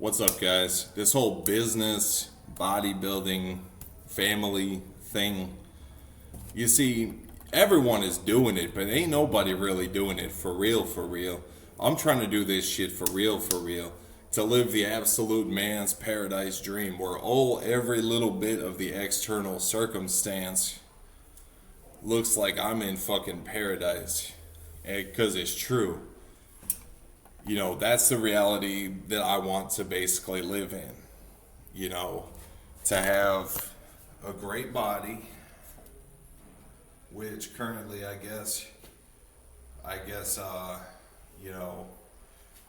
What's up, guys? This whole business, bodybuilding, family thing, you see, everyone is doing it, but ain't nobody really doing it for real, for real. I'm trying to do this shit for real, for real. To live the absolute man's paradise dream where every little bit of the external circumstance looks like I'm in fucking paradise. Because it's true. You know, that's the reality that I want to basically live in. You know, to have a great body, which currently you know,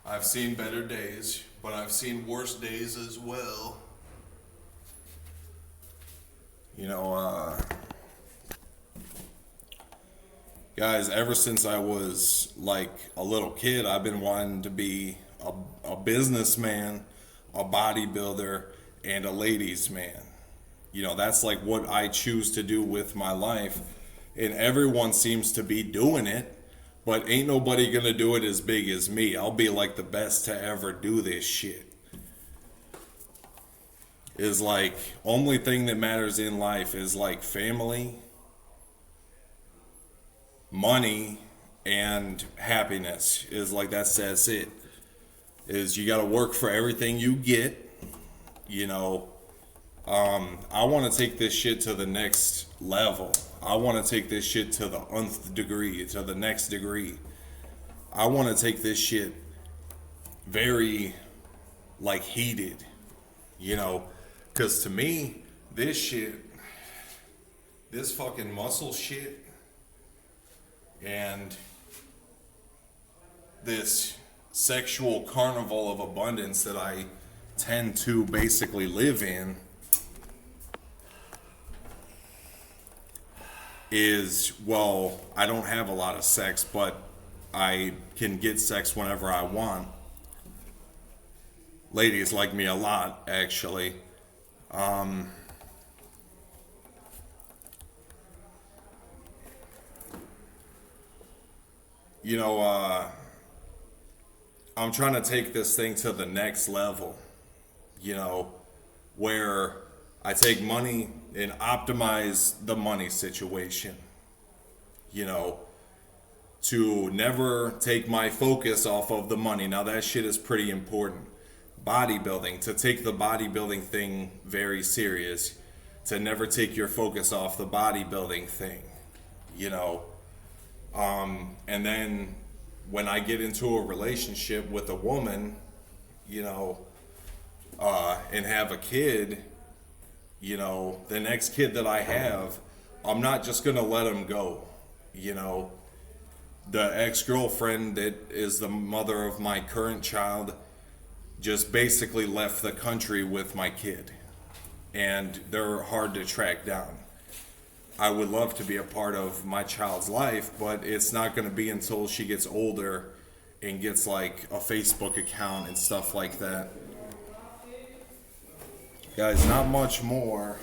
I've seen better days, but I've seen worse days as well. You know, guys, ever since I was like a little kid, I've been wanting to be a businessman, a bodybuilder, and a ladies' man. You know, that's like what I choose to do with my life. And everyone seems to be doing it, but ain't nobody gonna do it as big as me. I'll be like the best to ever do this shit. Is like, only thing that matters in life is like family, money, and happiness. Is like that's it. Is you gotta work for everything you get. You know, I want to take this shit to the next level. I want to take this shit to the nth degree, to the next degree. I want to take this shit very, like, heated, you know, because to me, this shit, this fucking muscle shit, and this sexual carnival of abundance that I tend to basically live in is, well, I don't have a lot of sex, but I can get sex whenever I want. Ladies like me a lot, actually. You know, I'm trying to take this thing to the next level, you know, where I take money and optimize the money situation, you know, to never take my focus off of the money. Now that shit is pretty important. Bodybuilding, to take the bodybuilding thing very serious, to never take your focus off the bodybuilding thing, you know. And then when I get into a relationship with a woman, you know, and have a kid, you know, the next kid that I have, I'm not just gonna let him go. You know, the ex-girlfriend that is the mother of my current child just basically left the country with my kid, and they're hard to track down. I would love to be a part of my child's life, but it's not going to be until she gets older and gets like a Facebook account and stuff like that. Guys, not much more.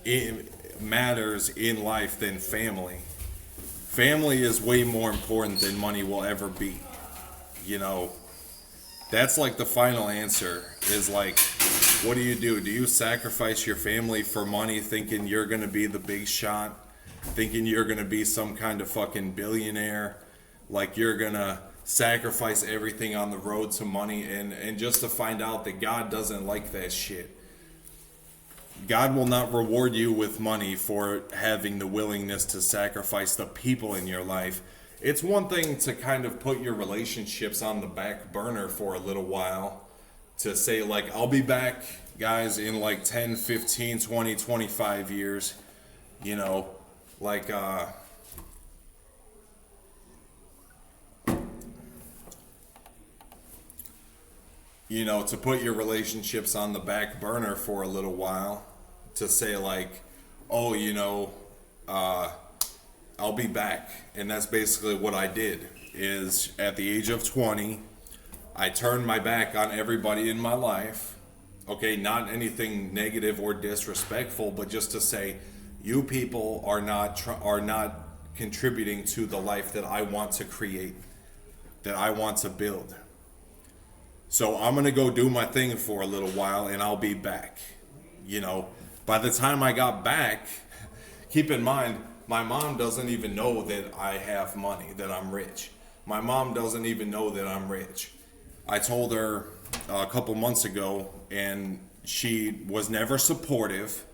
It matters in life than family. Family is way more important than money will ever be. You know, that's like the final answer is like, what do? Do you sacrifice your family for money thinking you're going to be the big shot? Thinking you're going to be some kind of fucking billionaire? Like you're going to sacrifice everything on the road to money and just to find out that God doesn't like that shit. God will not reward you with money for having the willingness to sacrifice the people in your life. It's one thing to kind of put your relationships on the back burner for a little while, to say like, I'll be back, guys, in like 10, 15, 20, 25 years, you know, like, you know, to put your relationships on the back burner for a little while, to say like, oh, you know, I'll be back. And that's basically what I did. Is at the age of 20, I turned my back on everybody in my life. Okay, not anything negative or disrespectful, but just to say, you people are not contributing to the life that I want to create, that I want to build. So I'm going to go do my thing for a little while and I'll be back. You know, by the time I got back, keep in mind, my mom doesn't even know that I have money, that I'm rich. My mom doesn't even know that I'm rich. I told her a couple months ago and she was never supportive.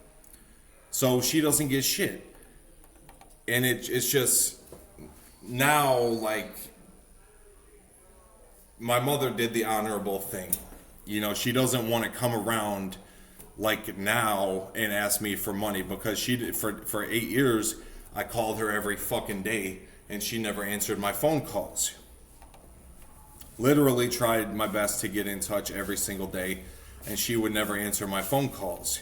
So she doesn't get shit. And it's just now, like, my mother did the honorable thing. You know, she doesn't want to come around like now and ask me for money, because she did for 8 years. I called her every fucking day and she never answered my phone calls. Literally tried my best to get in touch every single day and she would never answer my phone calls.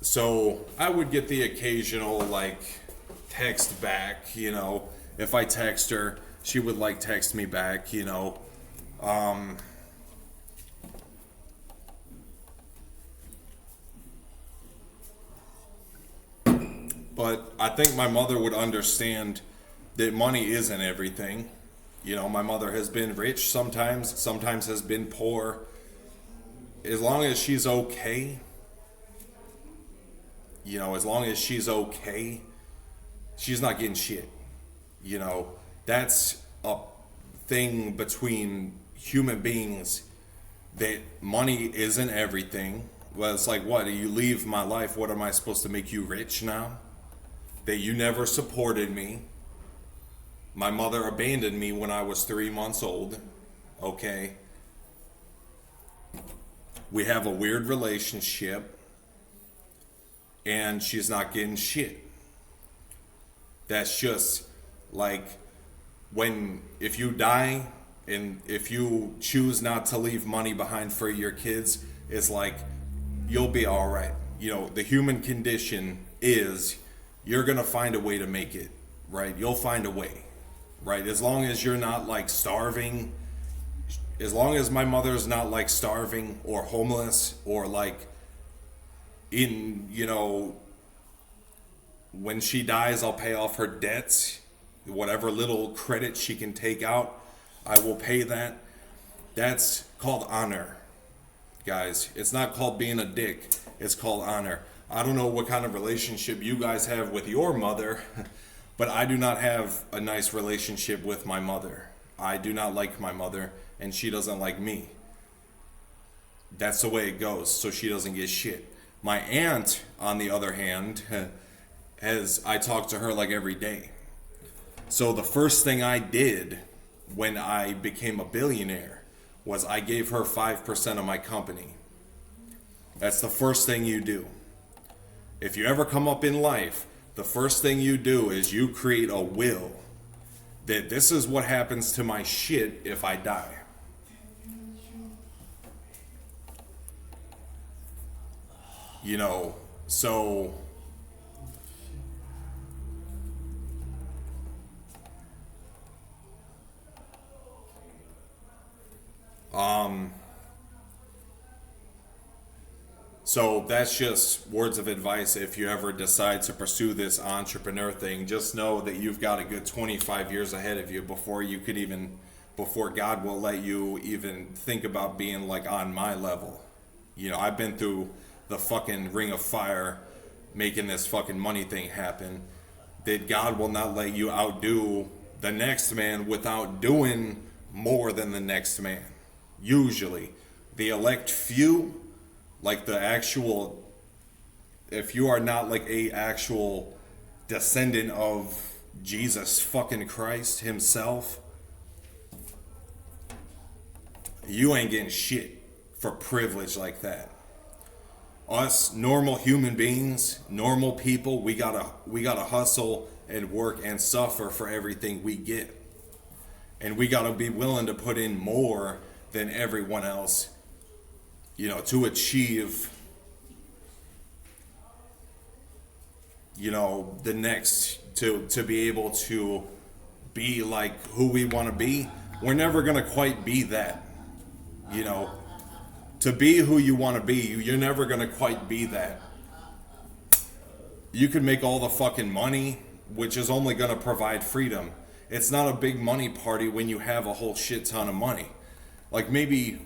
So I would get the occasional like text back, you know. If I text her, she would like text me back, you know. But I think my mother would understand that money isn't everything. You know, my mother has been rich sometimes has been poor. As long as she's okay, you know, as long as she's okay, she's not getting shit. You know, that's a thing between human beings, that money isn't everything. Well, it's like, what, you leave my life, what am I supposed to make you rich now? That you never supported me. My mother abandoned me when I was 3 months old. Okay. We have a weird relationship. And she's not getting shit. That's just like, if you die and if you choose not to leave money behind for your kids, it's like, you'll be all right. You know, the human condition is you're going to find a way to make it, right? You'll find a way, right? As long as you're not like starving, as long as my mother's not like starving or homeless or like in, you know, when she dies, I'll pay off her debts. Whatever little credit she can take out, I will pay that. That's called honor, guys. It's not called being a dick. It's called honor. I don't know what kind of relationship you guys have with your mother, but I do not have a nice relationship with my mother. I do not like my mother, and she doesn't like me. That's the way it goes, so she doesn't get shit. My aunt, on the other hand, I talk to her like every day. So the first thing I did when I became a billionaire was I gave her 5% of my company. That's the first thing you do. If you ever come up in life, the first thing you do is you create a will that this is what happens to my shit if I die. You know, so So that's just words of advice. If you ever decide to pursue this entrepreneur thing, just know that you've got a good 25 years ahead of you before God will let you even think about being like on my level. You know, I've been through the fucking ring of fire making this fucking money thing happen. That God will not let you outdo the next man without doing more than the next man. Usually, the elect few, like the actual, if you are not like a actual descendant of Jesus fucking Christ himself, you ain't getting shit for privilege like that. Us normal human beings, normal people, we gotta hustle and work and suffer for everything we get. And we gotta be willing to put in more than everyone else, you know, to achieve, you know, the next, to be able to be like who we want to be. We're never going to quite be that, you know. To be who you want to be, you're never going to quite be that. You could make all the fucking money, which is only going to provide freedom. It's not a big money party when you have a whole shit ton of money. Like, maybe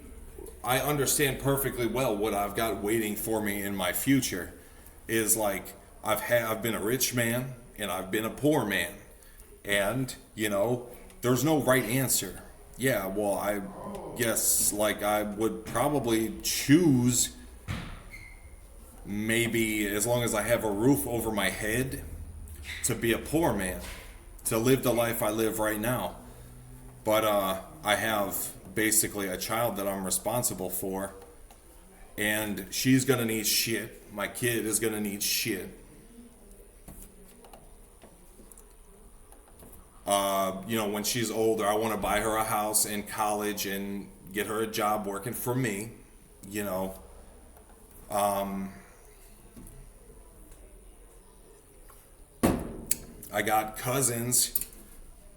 I understand perfectly well what I've got waiting for me in my future is like I've been a rich man and I've been a poor man. And, there's no right answer. Yeah, well, I guess like I would probably choose, maybe as long as I have a roof over my head, to be a poor man, to live the life I live right now. But I have basically a child that I'm responsible for, and she's gonna need shit. My kid is gonna need shit. When she's older, I want to buy her a house in college and get her a job working for me. I got cousins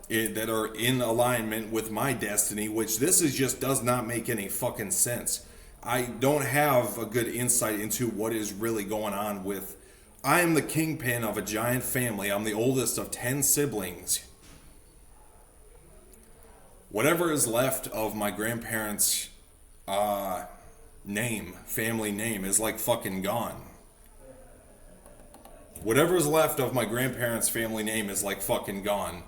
that are in alignment with my destiny, which this is just does not make any fucking sense. I don't have a good insight into what is really going on with. I am the kingpin of a giant family. I'm the oldest of 10 siblings. Whatever is left of my grandparents' family name, is like fucking gone. Whatever is left of my grandparents' family name is like fucking gone.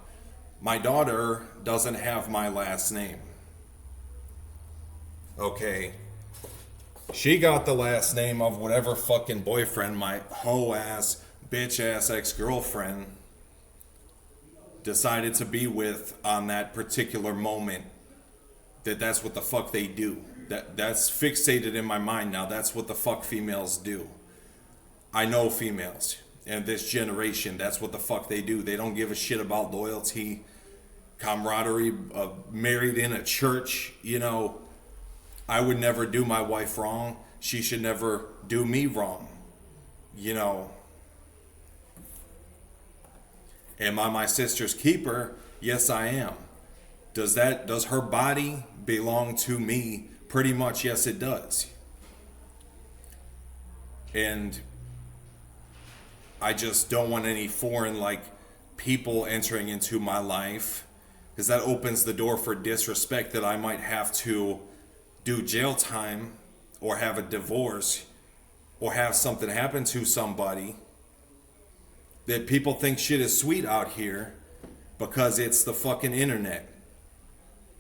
My daughter doesn't have my last name. Okay. She got the last name of whatever fucking boyfriend my hoe-ass, bitch-ass ex-girlfriend decided to be with on that particular moment. That's what the fuck they do. That's fixated in my mind now. That's what the fuck females do. I know females. And this generation, that's what the fuck they do. They don't give a shit about loyalty, camaraderie, married in a church. I would never do my wife wrong. She should never do me wrong. Am I my sister's keeper? Yes, I am. Does her body belong to me? Pretty much, yes, it does. And I just don't want any foreign people entering into my life, because that opens the door for disrespect that I might have to do jail time or have a divorce or have something happen to somebody. That people think shit is sweet out here because it's the fucking internet.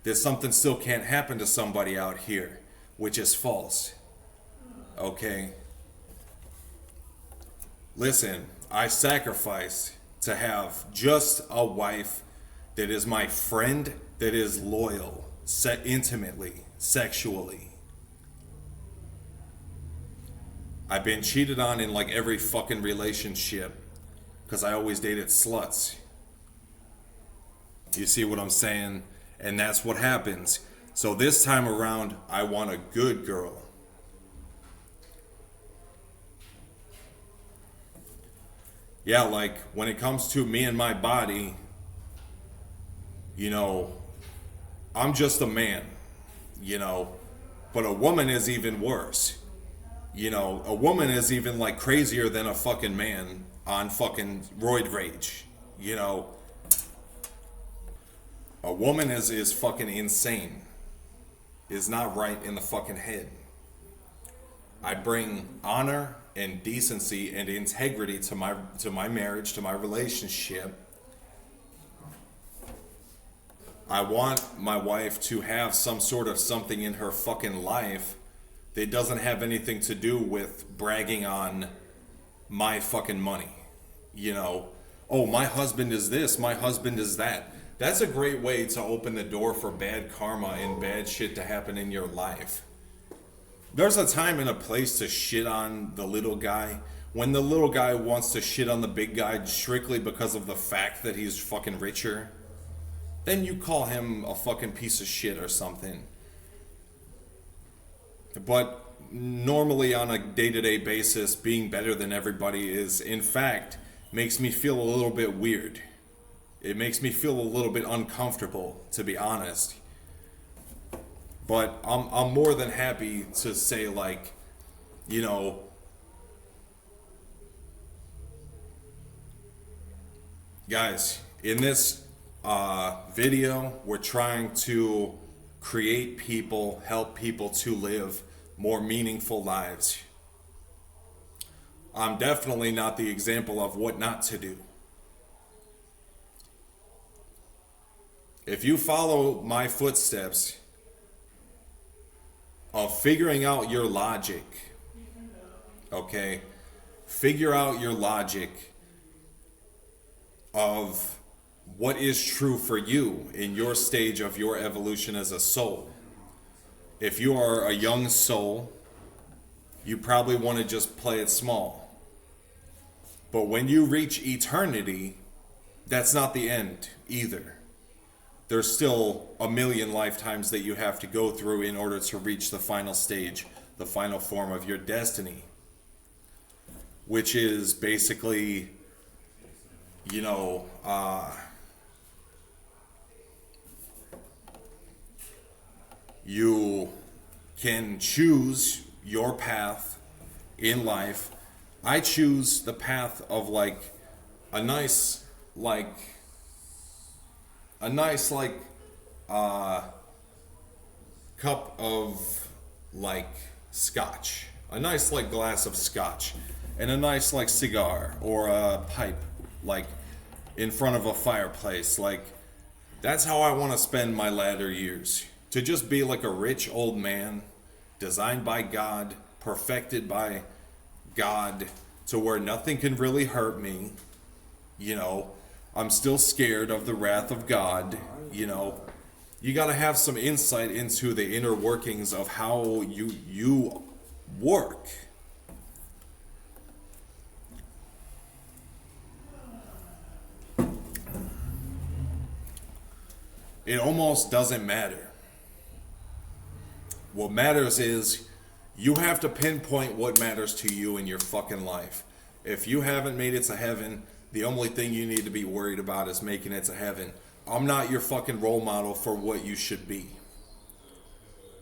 That something still can't happen to somebody out here, which is false. Okay? Listen, I sacrificed to have just a wife that is my friend, that is loyal, intimately, sexually. I've been cheated on in every fucking relationship because I always dated sluts. You see what I'm saying? And that's what happens. So this time around, I want a good girl. Yeah, when it comes to me and my body, I'm just a man, but a woman is even worse. A woman is even crazier than a fucking man on fucking roid rage. A woman is fucking insane. Is not right in the fucking head. I bring honor and decency and integrity to my marriage, to my relationship. I want my wife to have some sort of something in her fucking life that doesn't have anything to do with bragging on my fucking money. Oh, my husband is this, my husband is that. That's a great way to open the door for bad karma and bad shit to happen in your life. There's a time and a place to shit on the little guy. When the little guy wants to shit on the big guy strictly because of the fact that he's fucking richer, then you call him a fucking piece of shit or something. But normally on a day-to-day basis, being better than everybody is, in fact, makes me feel a little bit weird. It makes me feel a little bit uncomfortable, to be honest. But I'm more than happy to say Guys, in this video, we're trying to create people, help people to live more meaningful lives. I'm definitely not the example of what not to do. If you follow my footsteps of figuring out your logic, okay? Figure out your logic of what is true for you in your stage of your evolution as a soul. If you are a young soul, you probably want to just play it small. But when you reach eternity, that's not the end either. There's still a million lifetimes that you have to go through in order to reach the final stage, the final form of your destiny, which is basically, you can choose your path in life. I choose the path of a nice cup of scotch, a nice glass of scotch, and a nice cigar or a pipe in front of a fireplace. That's how I want to spend my latter years, to just be like a rich old man, designed by God, perfected by God, to where nothing can really hurt me. I'm still scared of the wrath of God. You got to have some insight into the inner workings of how you work. It almost doesn't matter. What matters is you have to pinpoint what matters to you in your fucking life. If you haven't made it to heaven, the only thing you need to be worried about is making it to heaven. I'm not your fucking role model for what you should be.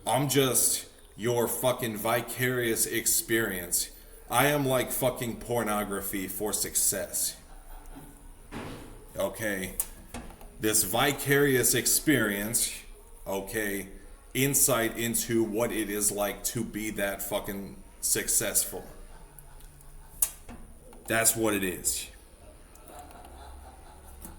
I'm just your fucking vicarious experience. I am like fucking pornography for success. Okay? This vicarious experience, okay, insight into what it is like to be that fucking successful. That's what it is.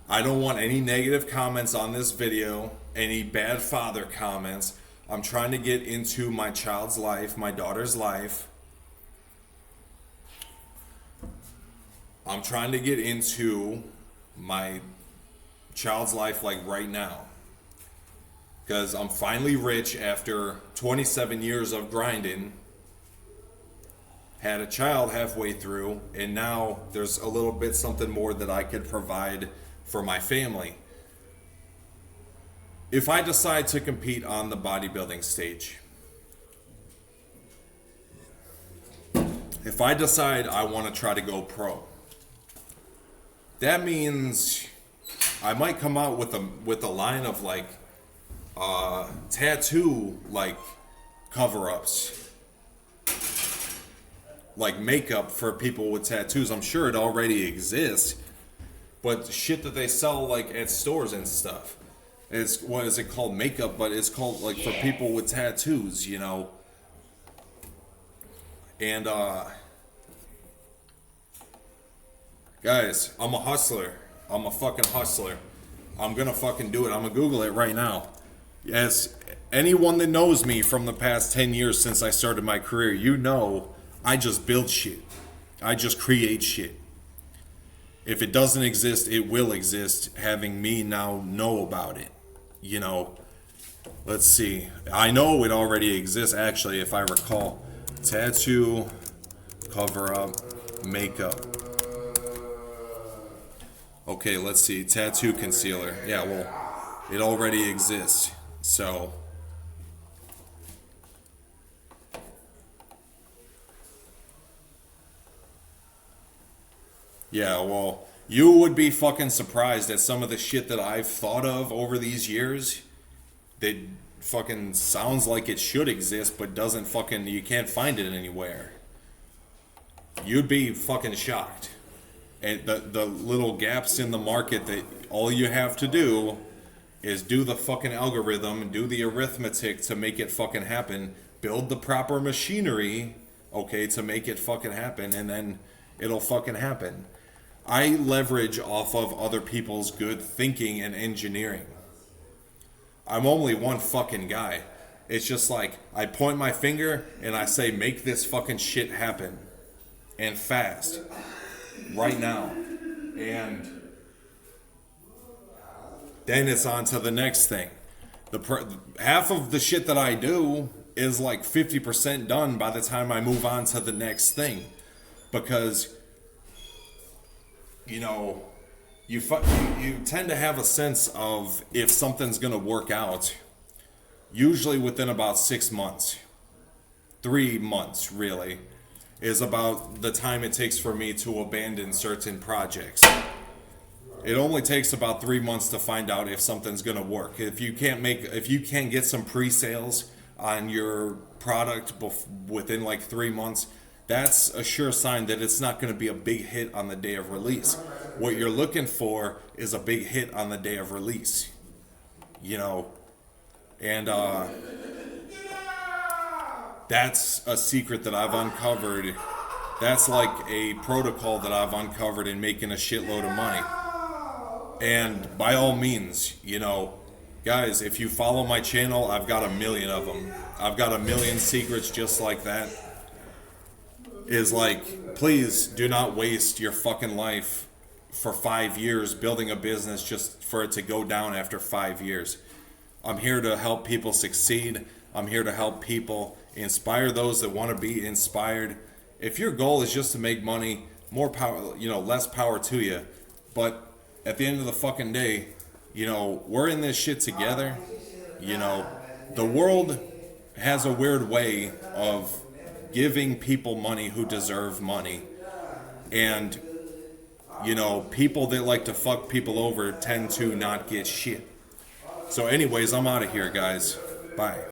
I don't want any negative comments on this video, any bad father comments. I'm trying to get into my child's life, my daughter's life. I'm trying to get into my child's life right now. Because I'm finally rich after 27 years of grinding. Had a child halfway through, and now there's a little bit something more that I could provide for my family. If I decide to compete on the bodybuilding stage, if I decide I want to try to go pro, that means I might come out with a line of tattoo cover-ups, makeup for people with tattoos. I'm sure it already exists, but shit that they sell at stores and stuff, it's, what is it called, makeup, but it's called for people with tattoos, and guys, I'm a hustler. I'm a fucking hustler. I'm gonna fucking do it. I'm gonna Google it right now. As anyone that knows me from the past 10 years since I started my career, I just build shit. I just create shit. If it doesn't exist, it will exist, having me now know about it. Let's see. I know it already exists, actually, if I recall. Tattoo, cover up, makeup. Okay, let's see. Tattoo concealer. Yeah, well, it already exists. So, yeah, well, you would be fucking surprised at some of the shit that I've thought of over these years that fucking sounds like it should exist, but doesn't you can't find it anywhere. You'd be fucking shocked. And the little gaps in the market that all you have to do is do the fucking algorithm, do the arithmetic to make it fucking happen, build the proper machinery, okay, to make it fucking happen, and then it'll fucking happen. I leverage off of other people's good thinking and engineering. I'm only one fucking guy. It's just like I point my finger and I say, make this fucking shit happen. And fast. Right now. And then it's on to the next thing. Half of the shit that I do is like 50% done by the time I move on to the next thing. Because, you know, you tend to have a sense of if something's going to work out, usually within about 6 months. 3 months, really, is about the time it takes for me to abandon certain projects. It only takes about 3 months to find out if something's going to work. If you can't get some pre-sales on your product within like 3 months, that's a sure sign that it's not going to be a big hit on the day of release. What you're looking for is a big hit on the day of release. You know, and that's a secret that I've uncovered. That's like a protocol that I've uncovered in making a shitload of money. And by all means, you know, guys, if you follow my channel, I've got 1 million of them. I've got 1 million secrets just like that. Is like, please do not waste your fucking life for 5 years building a business just for it to go down after 5 years. I'm here to help people succeed. I'm here to help people inspire those that want to be inspired. If your goal is just to make money, more power, you know, less power to you. But at the end of the fucking day, you know, we're in this shit together. You know, the world has a weird way of giving people money who deserve money. And, you know, people that like to fuck people over tend to not get shit. So anyways, I'm out of here, guys. Bye.